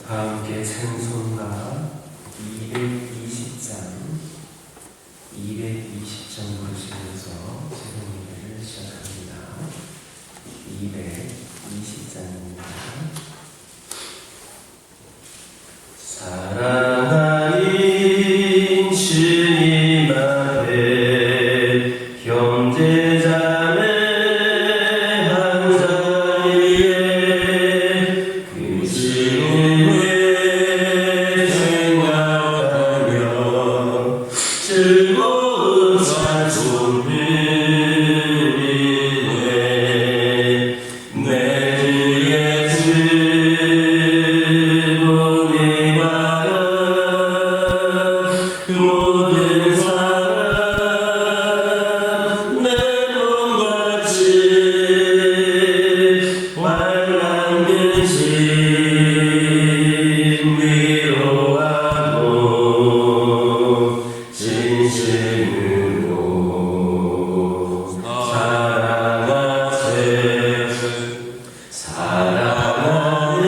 함께 찬송가 220장 부르시면서 새로운 예배를 시작합니다. 220장입니다. 사랑하는 주님 앞에 형제자매 한 자리에 그 주님의 생각하며 즐거운 찬송 드리네. 내 주 예수 그 모든 사람 내 몸같이 환난 신 위로하고 진심으로 사랑하는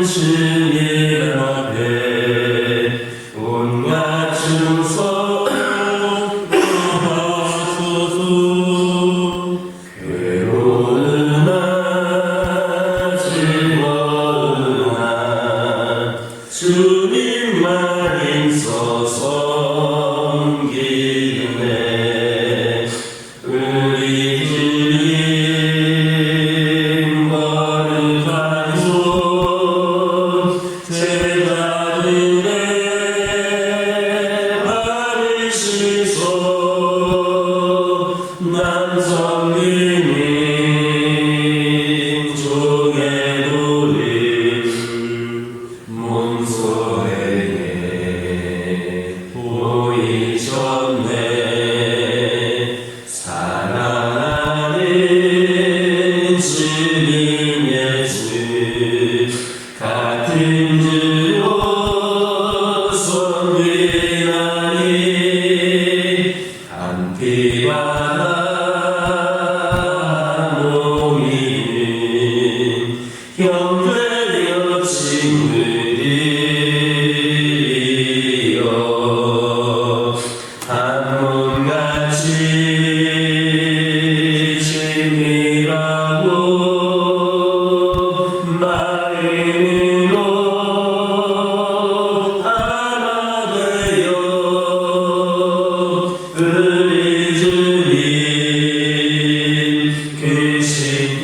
주님 앞에 온갖 충성 하소서. 괴로우나 즐거우나 주님만 있어 섬기네. 우리 주님 거룩한 손 제자들의 받으시소. 난 성령님 종의 노를 몸소에게 보이셨네. 사랑하는 주님 예수 같은 주로 섬기나니 한 피바다 모이는 형제여 친구들이여 한 몸같이 친밀하고 마음으로 하나 되어 우리 주님 계신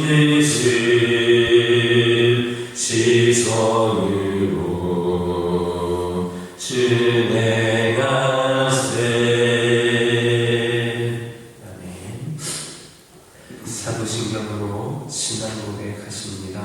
뜻을 시선으로 준행하세. 아멘. 사도신경으로 신앙 고백하십니다.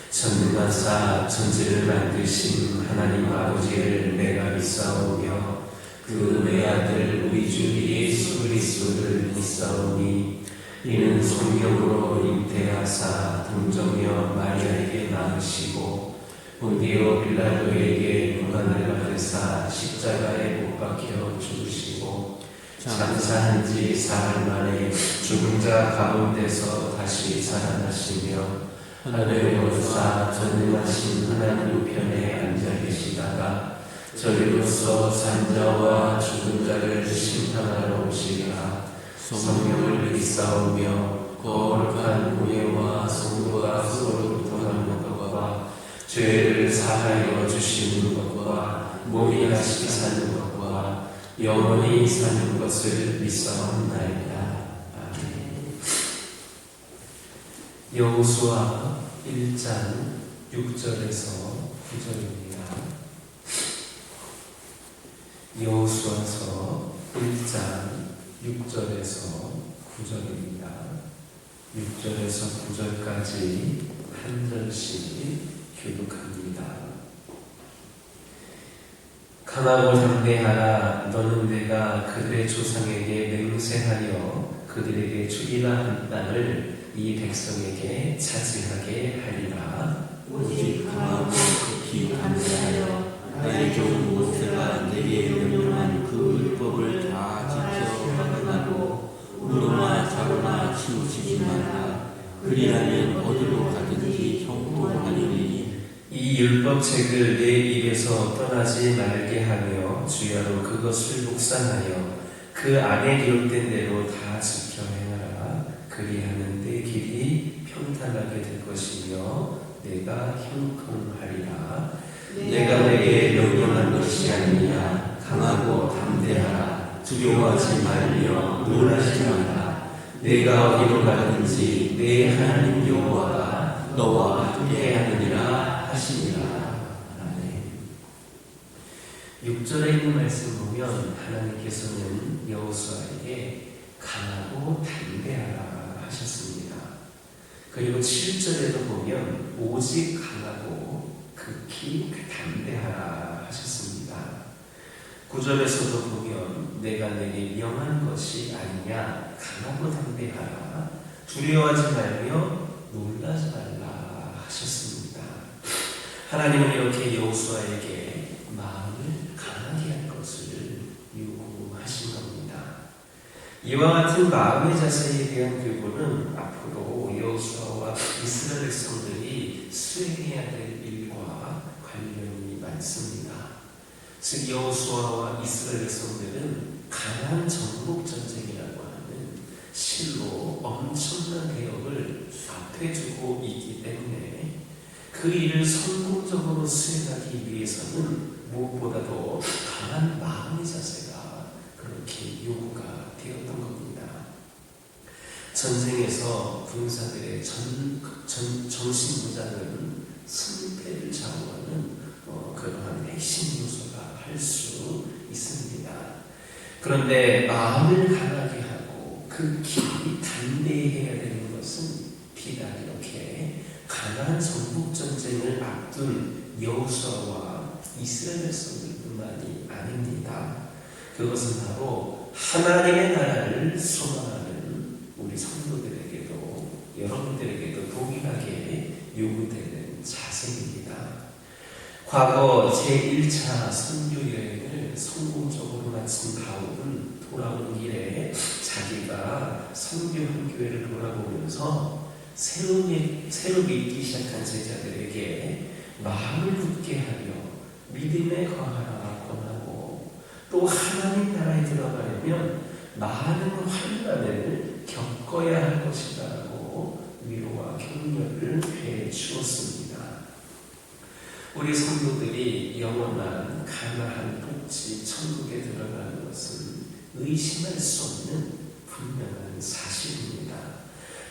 전능하사 천지를 만드신 하나님 아버지를 내가 믿사오며 그 외아들 우리 주 예수 그리스도를 믿사오니 이는 성령으로 잉태하사 동정녀 마리아에게 낳으시고 본디오 빌라도에게 고난을 받으사 십자가에 못 박혀 죽으시고 장사한 지 사흘 만에 죽은 자 가운데서 다시 살아나시며 하늘에 오르사 전능하신 하나님 우편에 앉아 계시다가 저리로서 산자와 죽은 자를 심판하러 오시리라. 성령을 믿사오며 거룩한 교회와 성도가 서로 교통하는 것과 죄를 사하여 주시는 것과 몸이 다시 사는 것과 영원히 사는 것을 믿사옵나이다. 아멘. 여호수아 1장 6절에서 9절입니다. 여호수아서 1장 6절에서 9절입니다. 6절에서 9절까지 한 절씩 교독합니다. 강하고 담대하라. 너는 내가 그들의 조상에게 맹세하여 그들에게 주리라 한 땅을 이 백성에게 차지하게 하리라. 오직 강하고 극히 담대하여 나의 종 모세가 내게 명령한 그 율법을 다 지켜 확인하고 우로나 자로나 치우치지 말라. 그리하면 어디로 가든지 형통하리니 이 이 율법책을 내 입에서 떠나지 말게 하며 주야로 그것을 묵상하여 그 안에 기록된 대로 다 지켜 행하라. 그리하면 내 길이 평탄하게 될 것이며 내가 형통하리라. 내가 내게 명령한 것이 아니냐. 강하고 담대하라. 두려워하지 말며 놀라지 마라. 내가 어디로 가든지 내 하나님 여호와가 너와 함께하느니라 하시니라. 아멘. 6절에 있는 말씀 보면 하나님께서는 여호수아에게 강하고 담대하라 하셨습니다. 그리고 7절에도 보면 오직 강하고 극히 담대하라 하셨습니다. 9절에서도 보면 내가 내게 명한 것이 아니냐. 강하고 담대하라. 두려워하지 말며 놀라지 말라 하셨습니다. 하나님은 이렇게 여호수아에게 마음을 강하게 할 것을 요구하신 겁니다. 이와 같은 마음의 자세에 대한 교훈은 앞으로 여호수아와 이스라엘 백성들이 수행해야 될 일과 관련이 많습니다. 즉 여호수아와 이스라엘 백성들은 가나안 정복 전쟁이라고 하는 실로 엄청난 대역을 앞에 두고 있기 때문에 그 일을 성공적으로 수행하기 위해서는 무엇보다도 강한 마음의 자세가 그렇게 요구가 되었던 겁니다. 전쟁에서 군사들의 정신무장은 승패를 좌우하는 그러한 핵심 요소가 할 수 있습니다. 그런데 마음을 강하게 하고 극히 담대해야 되는 것은 비단 이렇게 가나안 정복 전쟁을 앞둔 여호수아와 이스라엘 백성들뿐만이 아닙니다. 그것은 바로 하나님의 나라를 소망하는 우리 성도들에게도 여러분들에게도 동일하게 요구되는 자세입니다. 과거 제1차 선교 여행을 성공적으로 마친 바울은 돌아오는 길에 자기가 선교한 교회를 돌아보면서 새로 믿기 시작한 제자들에게 마음을 굳게 하며 믿음에 거하라 권하고 또 하나님 나라에 들어가려면 많은 환난을 겪어야 할 것이라고 위로와 격려를 해 주었습니다. 우리 성도들이 영원한 가나안 복지 천국에 들어가는 것은 의심할 수 없는 분명한 사실입니다.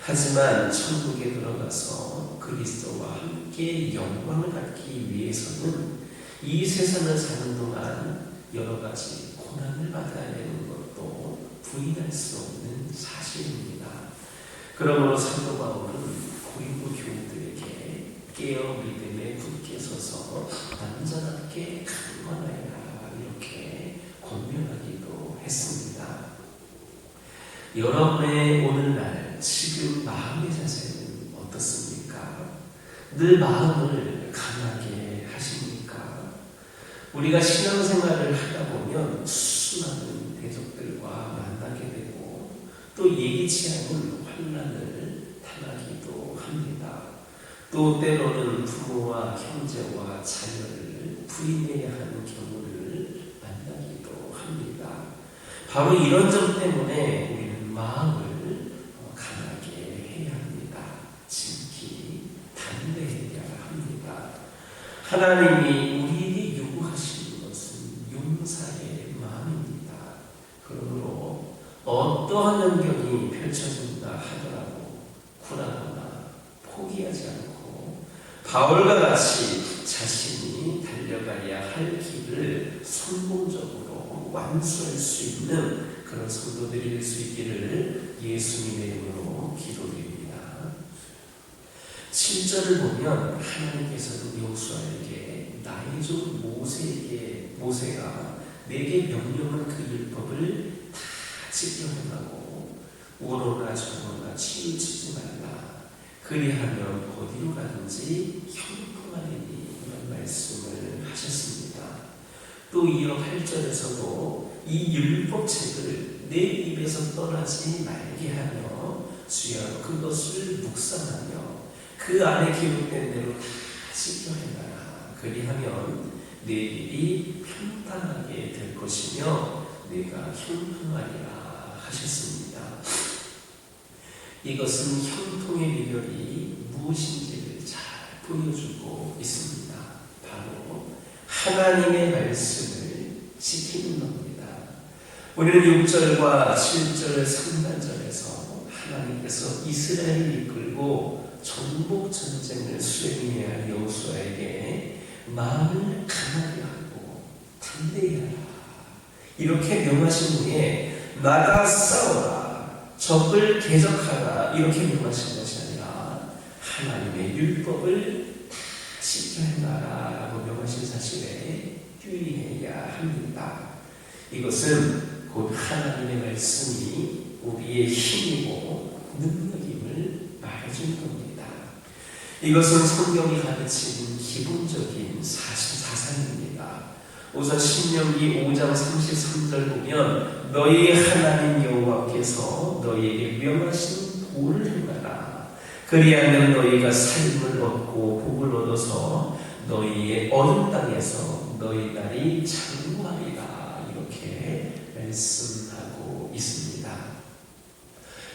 하지만 천국에 들어가서 그리스도와 함께 영광을 받기 위해서는 이 세상을 사는 동안 여러 가지 고난을 받아야 되는 것도 부인할 수 없는 사실입니다. 그러므로 사도 바울은 고린도 교우들에게 깨어 믿음에 굳게 서서 완전하게 강건하여라 이렇게 권면하기도 했습니다. 여러분의 오늘날 지금 마음의 자세는 어떻습니까? 늘 마음을 강하게 하십니까? 우리가 신앙생활을 하다 보면 수많은 대적들과 만나게 되고 또 예기치 않은 환난을 당하기도 합니다. 또 때로는 부모와 형제와 자녀를 부인해야 하는 경우를 만나기도 합니다. 바로 이런 점 때문에 우리는 마음을 강하게 해야 합니다. 지키 담대해야 합니다. 하나님이 우리에게 요구하시는 것은 용사의 마음입니다. 그러므로 어떠한 환경이 펼쳐진다 하더라도 굴하거나 포기하지 않고 바울과 같이 자신이 달려가야 할 길을 성공적으로 완수할 수 있는 그런 성도들이 될 수 있기를 예수님의 이름으로 기도드립니다. 7절을 보면 하나님께서는 여호수아에게 나의 종 모세가 내게 명령한 그 율법을 다 지켜 행하고 우로나 저로나 치우치지 말라. 그리하면 어디로 가든지 형통하리니 이런 말씀을 하셨습니다. 또 이어 8절에서도 이 율법책을 내 입에서 떠나지 말게 하며 주여 그것을 묵상하며 그 안에 기록된 대로 다 지켜 행하라 내 일이 평탄하게 될 것이며 내가 형통하리라 하셨습니다. 이것은 형통의 비결이 무엇인지를 잘 보여주고 있습니다. 바로 하나님의 말씀을 지키는 겁니다. 우리는 6절과 7절 상반절에서 하나님께서 이스라엘을 이끌고 전복 전쟁을 수행해야 할 여호수아에게 마음을 강하게 하고 담대히 하라 이렇게 명하신 후에 나가 싸워라 적을 대적하라 이렇게 명하신 것이 아니라 하나님의 율법을 다 지켜 행하라 라고 명하신 사실에 유의해야 합니다. 이것은 곧 하나님의 말씀이 우리의 힘이고 능력임을 말해주는 겁니다. 이것은 성경이 가르치는 기본적인 사상입니다. 우선 신명기 5장 33절 보면 너희 하나님 여호와께서 너희에게 명하신 도를 행하라. 그리하면 너희가 삶을 얻고 복을 얻어서 너희의 얻은 땅에서 너희 날이 장구하리라 이렇게 말씀하고 있습니다.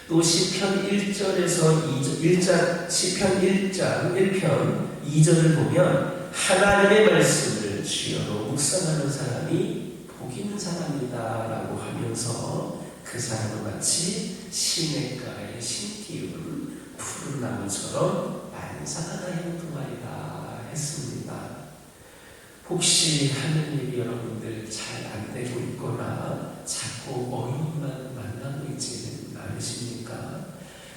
또 시편 1절에서 2절, 시편 1장 1편 2절을 보면 하나님의 말씀을 주여로 묵상하는 사람이 복 있는 사람이다 라고 하면서 그 사람은 마치 시냇가에 신 띄운 푸른 나무처럼 만사하나 형통하리라 했습니다. 혹시 하는 일이 여러분들 잘 안 되고 있거나 자꾸 어려움만 만나고 있지는 않으십니까?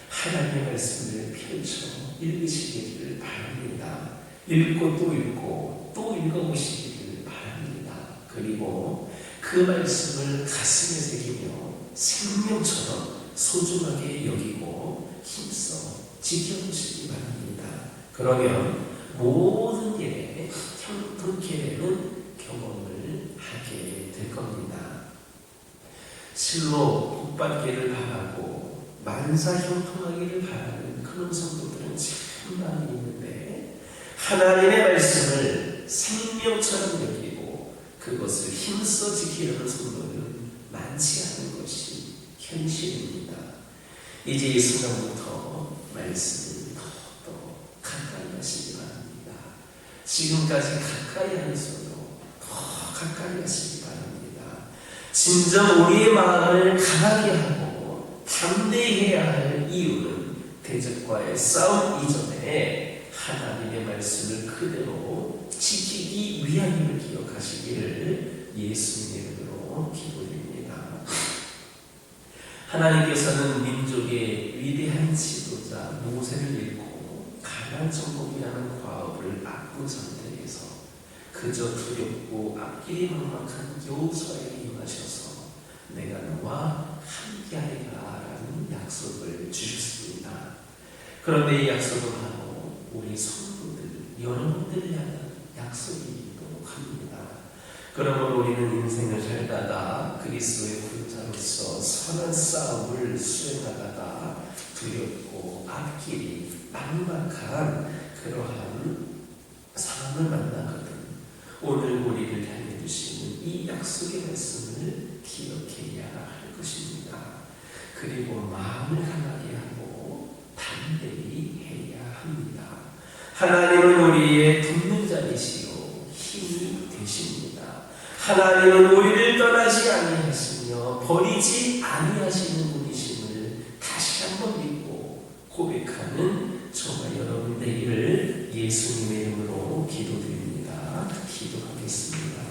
하나님의 말씀을 펼쳐 읽으시기를 바랍니다. 읽고 또 읽고 또 읽어보시기를 바랍니다. 그리고 그 말씀을 가슴에 새기며 생명처럼 소중하게 여기고 힘써 지켜보시기 바랍니다. 그러면 모든 일에 형통케 되는 경험을 하게 될 겁니다. 실로 복받기를 바라고 만사 형통하기를 바라는 그런 성도들은 참 많이 있는데 하나님의 말씀을 생명처럼 여기고 그것을 힘써 지키려는 성도는 많지 않은 것이 현실입니다. 이제 이 순간부터 말씀을 더 가까이 하시기 바랍니다. 지금까지 가까이 하면서도 더 가까이 하시기 바랍니다. 진정 우리의 마음을 강하게 하고 담대히 해야 할 이유는 대적과의 싸움 이전에 하나님의 말씀을 그대로 지키기 위함임을 기억하시기를 예수님의 이름으로 기도드립니다. 하나님께서는 민족의 위대한 지도자 모세를 잃고 가나안 정복이라는 과업을 앞둔 상태에서 그저 두렵고 앞길이 막막한 여호수아에게 임하셔서 내가 너와 함께하리라 라는 약속을 주셨습니다. 그런데 이 약속은 바로 우리 성도들, 여러분들을 향한 약속이기도 합니다. 그러므로 우리는 인생을 살다가 그리스도의 군사로서 선한 싸움을 수행하다가 두렵고 앞길이 막막한 그러한 상황을 만나거든 오늘 우리를 향해 주시는 이 약속의 말씀을 기억해야 할 것입니다. 그리고 마음을 강하게 하고 담대히 해야 합니다. 하나님은 우리의 돕는 자이시요 힘이 되십니다. 하나님은 우리를 떠나지 아니하시며 버리지 아니하시는 분이심을 다시 한번 믿고 고백하는 저와 여러분 되기를 예수님의 이름으로 기도드립니다. 기도하겠습니다.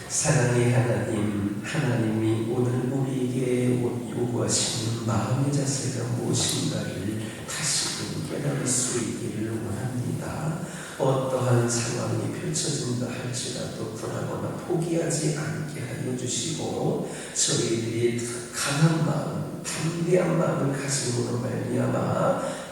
사랑의 하나님, 하나님이 오늘 우리에게 요구하시는 마음의 자세가 무엇인가를 다시금 깨달을 수 있기를 원합니다. 어떠한 상황이 펼쳐진다 할지라도 불하거나 포기하지 않게 하여 주시고 저희들이 강한 마음, 담대한 마음을 가짐으로 말미암아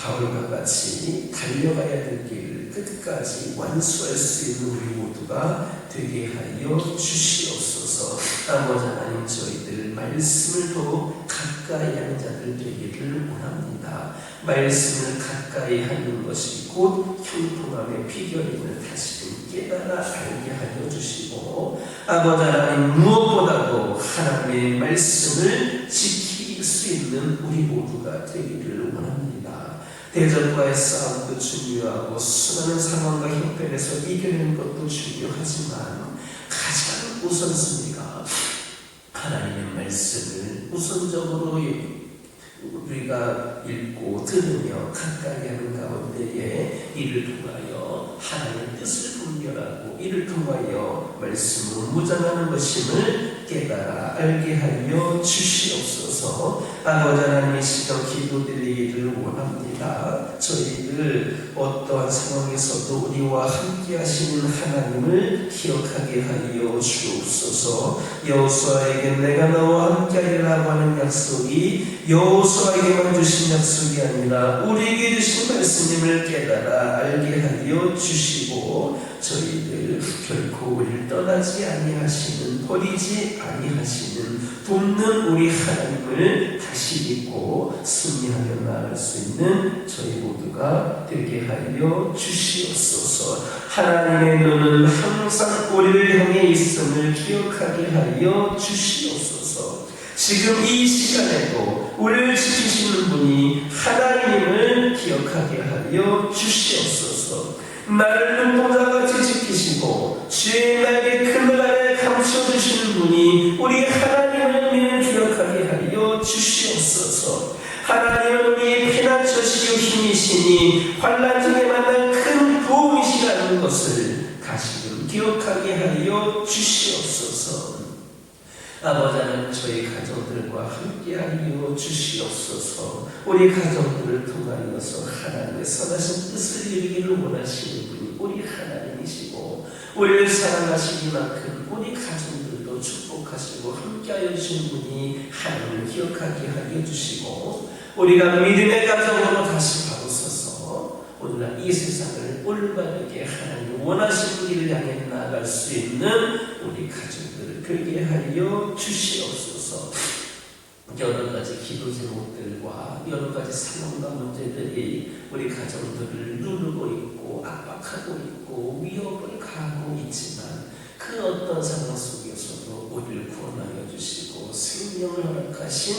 바울과 같이 달려가야 될 길을 끝까지 완수할 수 있는 우리 모두가 되게 하여 주시옵소서. 아버지 하나님, 저희들 말씀을 더욱 가까이 하는 자들 되기를 원합니다. 말씀을 가까이 하는 것이 곧 형통함의 비결임을 다시 깨달아 알게 하여 주시고 아버지 하나님 무엇보다도 하나님의 말씀을 지킬 수 있는 우리 모두가 되기를 원합니다. 대적과의 싸움도 중요하고 수많은 상황과 형편에서 이겨내는 것도 중요하지만 가장 우선순위가 하나님의 말씀을 우선적으로 우리가 읽고 들으며 가까이 하는 가운데에 이를 통하여 하나님의 뜻을 분별하고 이를 통하여 말씀으로 무장하는 것임을 깨달아 알게 하여 주시옵소서. 아버지 하나님의 시간 기도드리기를 원합니다. 저희들 어떠한 상황에서도 우리와 함께 하시는 하나님을 기억하게 하여 주옵소서. 여호수아에게 내가 너와 함께 하리라고 하는 약속이 여호수아에게만 주신 약속이 아니라 우리에게 주신 말씀임을 깨달아 알게 하여 주시고 저희들 결코 우리를 떠나지 아니하시는 버리지 아니하시는 돕는 우리 하나님을 다시 믿고 승리하며 나아갈 수 있는 저희 모두가 되게 하여 주시옵소서. 하나님의 눈은 항상 우리를 향해 있음을 기억하게 하여 주시옵소서. 지금 이 시간에도 우리를 지키시는 분이 하나님을 기억하게 하여 주시옵소서. 나를 눈동자같이 지키시고 주의 날개 그늘 아래 감춰주시는 분이 우리 하나님을 기억하게 하여 주시옵소서. 하나님은 우리의 피난처시요 힘이시니 환난 중에 만날 큰 도움이시라는 것을 다시금 기억하게 하여 주시옵소서. 아버지 하나님 저희 가정들과 함께하여 주시옵소서. 우리 가정들을 통하여서 하나님의 선하신 뜻을 이루기를 원하시는 분이 우리 하나님이시고 우리를 사랑하시기만큼 우리 가정들도 축복하시고 함께하여 주신 분이 하나님을 기억하게 하여 주시고 우리가 믿음의 가정으로 다시 바로 서서 오늘날 이 세상을 올바르게 하나님 원하시는 길을 향해 나아갈 수 있는 우리 가정들을 되게 하여 주시옵소서. 여러 가지 기도 제목들과 여러 가지 상황과 문제들이 우리 가정들을 누르고 있고 압박하고 있고 위협을 가하고 있지만 그 어떤 상황 속에서도 우리를 구원하여 주시고 생명을 허락하신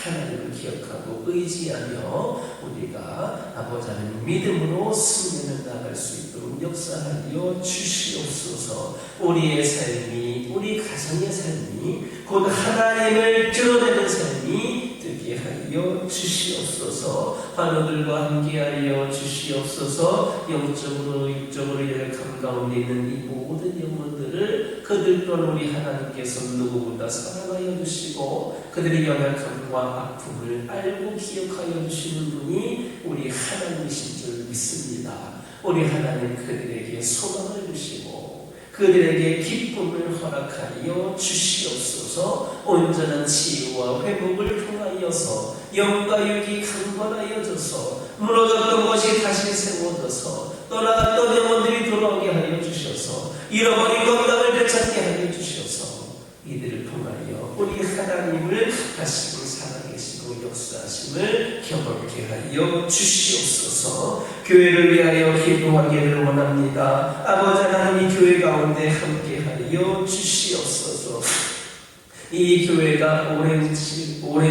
하나님을 기억하고 의지하며 우리가 아버지 하나님 믿음으로 승리를 나갈 수 있도록 역사하여 주시옵소서. 우리의 삶이 우리 가정의 삶이 곧 하나님을 드러내는 삶이 되게 하여 주시옵소서. 환우들과 함께하여 주시옵소서. 영적으로 육적으로 연약함 가운데 있는 이 모든 영혼들을 그들 또한 우리 하나님께서 누구보다 사랑하여 주시고 그들의 연약함과 아픔을 알고 기억하여 주시는 분이 우리 하나님이신 줄 믿습니다. 우리 하나님 그들에게 소망을 주시고 그들에게 기쁨을 허락하여 주시옵소서. 온전한 치유와 회복을 통하여서 영과 육이 강건하여져서 무너졌던 것이 다시 세워져서 떠나갔던 영혼들이 돌아오게 하여 주셔서 잃어버린 건강을 되찾게 하여 주셔서 이들을 통하여 우리 하나님을 다시금 살아계시고 역사하심을 경험케 하여 주시옵소서. 교회를 위하여 기도하기를 원합니다. 아버지 하나님 이 교회 가운데 함께하여 주시옵소서. 이 교회가 오랜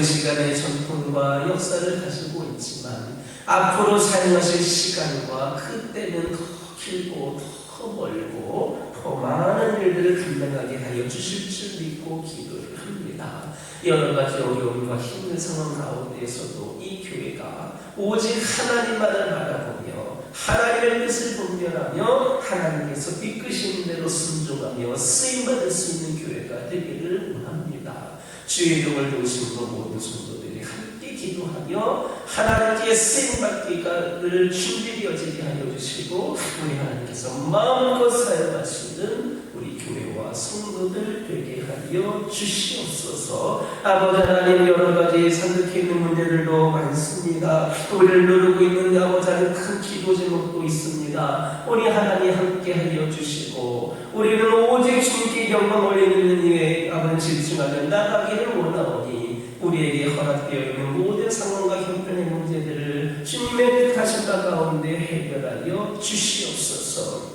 시간의 전통과 역사를 가지고 있지만 앞으로 사용하실 시간과 그 때는 더 길고 더 멀고 더 많은 일들을 감당하게 하여 주실 줄 믿고 기도를 합니다. 여러 가지 어려움과 힘든 상황 가운데에서도 이 교회가 오직 하나님만을 바라보며 하나님의 뜻을 분별하며 하나님께서 이끄시는 대로 순종하며 쓰임받을 수 있는 교회가 되기를 원합니다. 주의 종을 도우시는 모든 성도들이 함께 기도하며 하나님께 쓰임받기를 준비되어지게 하여 주시고 우리 하나님께서 마음껏 사용하시는 우리 교회와 성도들 되게 하여 주시옵소서. 아버지 하나님 여러 가지 생각해 있는 문제들도 많습니다. 우리를 누르고 있는 아버지 하나님 큰 기도 제목도 있습니다. 우리 하나님 함께 하여 주시고 우리는 오직 주님께 영광 올리는 일에 아버지 집중하며 나가기를 원하오니 우리에게 허락되어 있는 모든 상황과 형편의 문제들을 주님의 뜻하신 바 가운데 해결하여 주시옵소서.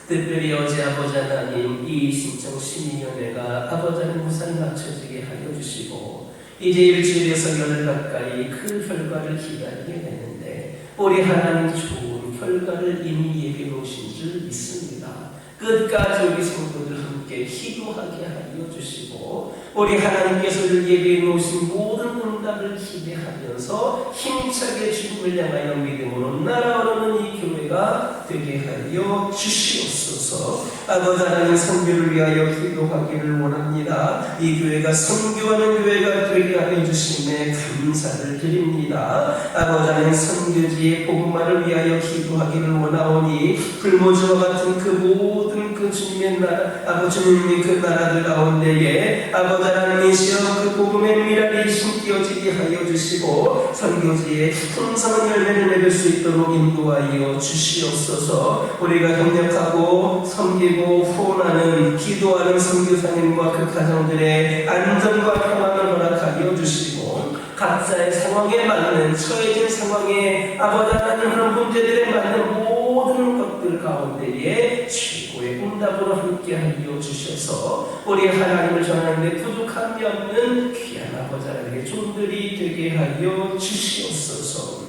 특별히 어제 아버지 하나님 이 신청 심의위원회가 아버지 하나님 무사히 맞춰지게 하여 주시고 이제 일주일에서 열흘 가까이 그 결과를 기다리게 되는데 우리 하나님 좋은 결과를 이미 예비해 놓으신 줄 믿습니다. 끝까지 우리 성도들 함께 기도하게 하여 주시고 우리 하나님께서 예비해 놓으신 모든 응답을 기대하면서 힘차게 주님을 향하여 믿음으로 날아오르는 이 교회가 되게 하여 주시옵소서. 아버지 하나님 선교를 위하여 기도하기를 원합니다. 이 교회가 선교하는 교회가 되게 하여 주심에 감사를 드립니다. 아버지 하나님 선교지의 복음화를 위하여 기도하기를 원하오니 불모지와 같은 그 모든 그 주님의 나라 아버지 주님의 그 나라들 가운데에 아버지 하나님이시여 그 복음의 미랄이 심기어지게 하여 주시고 선교지에 풍성한 열매를 맺을 수 있도록 인도하여 주시옵소서. 우리가 협력하고 섬기고 후원하는 기도하는 선교사님과 그 가정들의 안전과 평안을 허락하여 주시고 각자의 상황에 맞는 처해진 상황에 아버지 하나님 그런 문제들에 맞는 모든 것들 가운데에 최고의 응답으로 함께하여 주셔서 우리 하나님을 전하는데 부족함이 없는 귀한 아버지 하나님의 종들이 되게 하여 주시옵소서.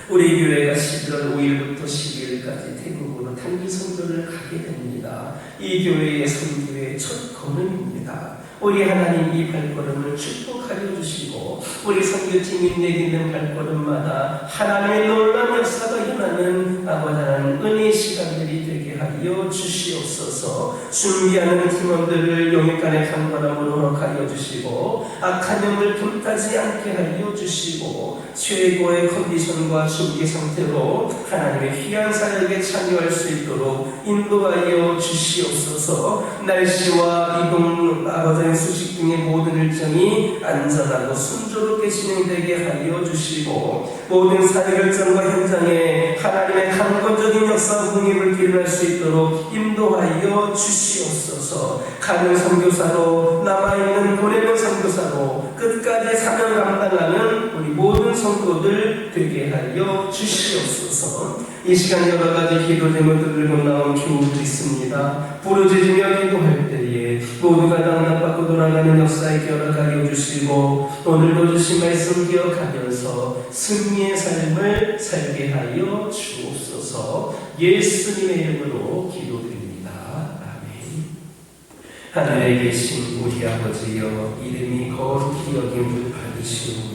우리 교회가 11월 5일부터 12일까지 태국으로 단기 선교를 가게 됩니다. 이 교회의 선교의 첫 걸음입니다. 우리 하나님 이 발걸음을 축복하여 주시고 우리 선교팀이 내딛는 발걸음마다 하나님의 놀라운 역사가 일어나는 아버지 하나님 은혜의 시간들이 되게 하여 주시옵소서. 준비하는 팀원들을 영육간의 강건함으로 허락하여 주시고 악한 영을 틈타지 않게 하여 주시고 최고의 컨디션과 준비 상태로 하나님의 귀한 사역에 참여할 수 있도록 인도하여 주시옵소서. 날씨와 이동 아버지의 수식 등의 모든 일정이 안전하고 순조롭게 진행되게 하여 주시고 모든 사회 결정과 현장에 하나님의 강건적인 역사 공입을 기울일 수 있도록 인도하여 주시옵소서. 가는 선교사로 남아있는 보내는 선교사로 끝까지 사명 감당하는 우리 모든 성도들 되게 하여 주시옵소서. 이 시간 여러 가지 기도 제목들 들고 나온 교우들 있습니다. 부르짖으며 기도할 때에 모두가 당납받고 돌아가는 역사에 허락하여 주시고 오늘도 주신 말씀 기억하면서 승리의 삶을 살게 하여 주옵소서. 예수님의 이름으로 기도드립니다. 아멘. 하늘에 계신 우리 아버지여 이름이 거룩히 여김을 받으시오며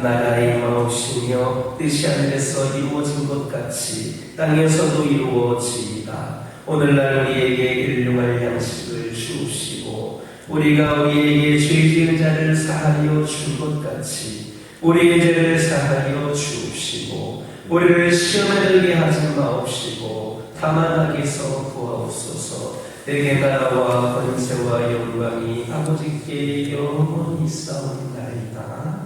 나라의 임하옵시며 뜻이 하늘에서 이루어진 것 같이 땅에서도 이루어지이다. 오늘날 우리에게 일용할 양식을 주옵시고 우리가 우리에게 죄 지은 자를 사하여 준 것 같이 우리의 죄를 사하여 주옵시고 우리를 시험에 들게 하지 마옵시고 다만 악에서 구하옵소서. 내게 나라와 권세와 영광이 아버지께 영원히 있사옵나이다.